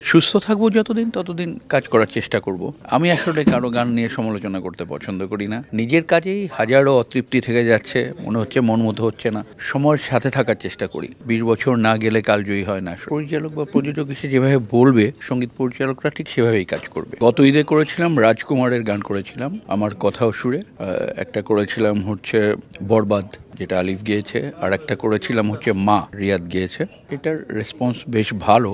সুস্থ থাকবো যতদিন ততদিন কাজ করার চেষ্টা করব। আমি আসলে কারো গান নিয়ে সমালোচনা করতে পছন্দ করি না। নিজের কাজেই হাজারো অতৃপ্তি থেকে যাচ্ছে, মনে হচ্ছে মন মতো হচ্ছে না। সময়ের সাথে থাকার চেষ্টা করি। 20 বছর না গেলে কালজয়ী হয় না। পরিচালক বা প্রযোজক এসে যেভাবে বলবে, সঙ্গীত পরিচালকরা ঠিক সেভাবেই কাজ করবে। গত ঈদে করেছিলাম রাজকুমারের গান করেছিলাম আমার কথা ও সুরে। একটা করেছিলাম হচ্ছে বরবাদ, যেটা আলিফ গিয়েছে, আর একটা করেছিলাম হচ্ছে মা, রিয়াদ গিয়েছে। এটার রেসপন্স বেশ ভালো,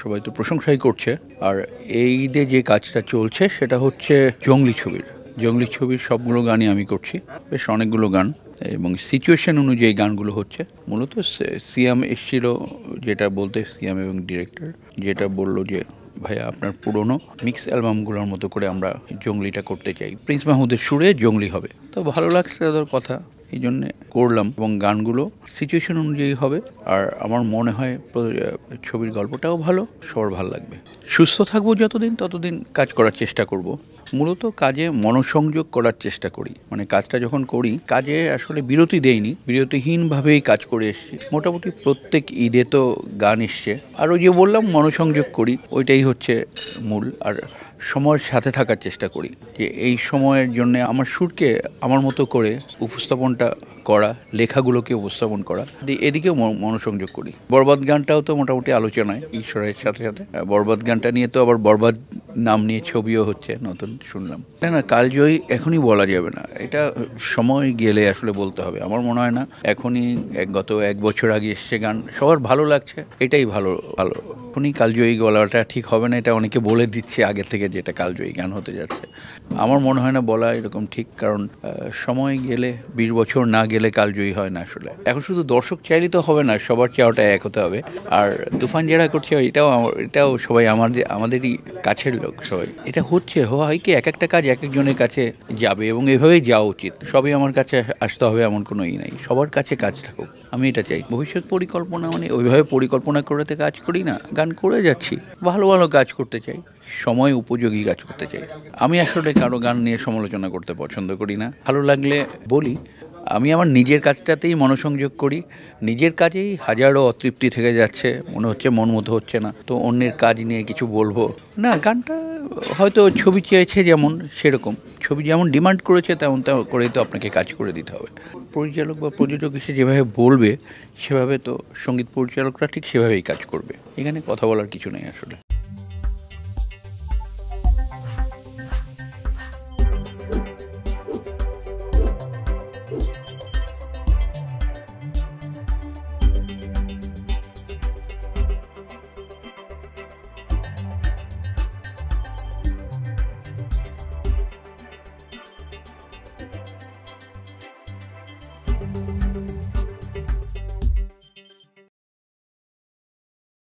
সবাই তো প্রশংসাই করছে। আর এই ঈদে যে কাজটা চলছে সেটা হচ্ছে জঙ্গলি ছবির সবগুলো গানই আমি করছি, বেশ অনেকগুলো গান, এবং সিচুয়েশন অনুযায়ী গানগুলো হচ্ছে। মূলত সিয়াম এসেছিল, যেটা বলতে সিয়াম এবং ডিরেক্টর যেটা বলল যে ভাইয়া আপনার পুরনো মিক্স অ্যালবামগুলোর মতো করে আমরা জঙ্গলিটা করতে চাই, প্রিন্স মাহমুদের সুরে জঙ্গলি হবে। তো ভালো লাগছে তাদের কথা, এই জন্যে করলাম, এবং গানগুলো সিচুয়েশন অনুযায়ী হবে। আর আমার মনে হয় ছবির গল্পটাও ভালো, সবার ভালো লাগবে। সুস্থ থাকবো যতদিন ততদিন কাজ করার চেষ্টা করব। মূলত কাজে মনোসংযোগ করার চেষ্টা করি, মানে কাজটা যখন করি কাজে আসলে বিরতি দেইনি, বিরতিহীনভাবেই কাজ করে এসেছি। মোটামুটি প্রত্যেক ঈদে তো গান এসছে, আর ওই যে বললাম মনোসংযোগ করি, ওইটাই হচ্ছে মূল। আর সময়ের সাথে থাকার চেষ্টা করি, যে এই সময়ের জন্য আমার সুরকে আমার মতো করে উপস্থাপনটা করা, লেখাগুলোকে উপস্থাপন করা, এদিকেও মনোসংযোগ করি। বরবাদ গানটাও তো মোটামুটি আলোচনায় ঈশ্বরের সাথে সাথে। বরবাদ গানটা নিয়ে তো আবার বরবাদ নাম নিয়ে ছবিও হচ্ছে নতুন, শুনলাম। না, কালজয়ী এখনই বলা যাবে না, এটা সময় গেলে আসলে বলতে হবে। আমার মনে হয় না এখনই, গত 1 বছর আগে এসছে গান, সবার ভালো লাগছে, এটাই ভালো। এখনই কালজয়ী গলাটা ঠিক হবে না, এটা অনেকে বলে দিচ্ছে আগে থেকে যে এটা কালজয়ী গান হতে যাচ্ছে। আমার মনে হয় না বলা এরকম ঠিক, কারণ সময় গেলে 20 বছর না গেলে কালজয়ী হয় না আসলে। এখন শুধু দর্শক চাইলে তো হবে না, সবার চাওয়াটা এক হতে হবে। আর তুফান যারা করছে এটাও সবাই আমাদেরই কাছের লোক, সবাই এটা হয় কি, এক একটা কাজ এক একজনের কাছে যাবে, এবং এভাবেই যাওয়া উচিত। সবই আমার কাছে আসতে হবে এমন কোনো নাই, সবার কাছে কাজ থাকুক, আমি এটা চাই। ভবিষ্যৎ পরিকল্পনা মানে ওইভাবে পরিকল্পনা করতে কাজ করি না, গান করে যাচ্ছি, ভালো ভালো কাজ করতে চাই, সময় উপযোগী কাজ করতে চাই। আমি আসলে কারো গান নিয়ে সমালোচনা করতে পছন্দ করি না, ভালো লাগলে বলি। আমি আমার নিজের কাজটাতেই মনোসংযোগ করি। নিজের কাজেই হাজারো অতৃপ্তি থেকে যাচ্ছে, মনে হচ্ছে মন মতো হচ্ছে না, তো অন্যের কাজ নিয়ে কিছু বলবো না। গানটা হয়তো ছবি চেয়েছে যেমন, সেরকম ছবি যেমন ডিমান্ড করেছে তেমন করেই তো আপনাকে কাজ করে দিতে হবে। পরিচালক বা প্রযোজক এসে যেভাবে বলবে সেভাবে তো সঙ্গীত পরিচালকরা ঠিক সেভাবেই কাজ করবে। এখানে কথা বলার কিছু নেই আসলে।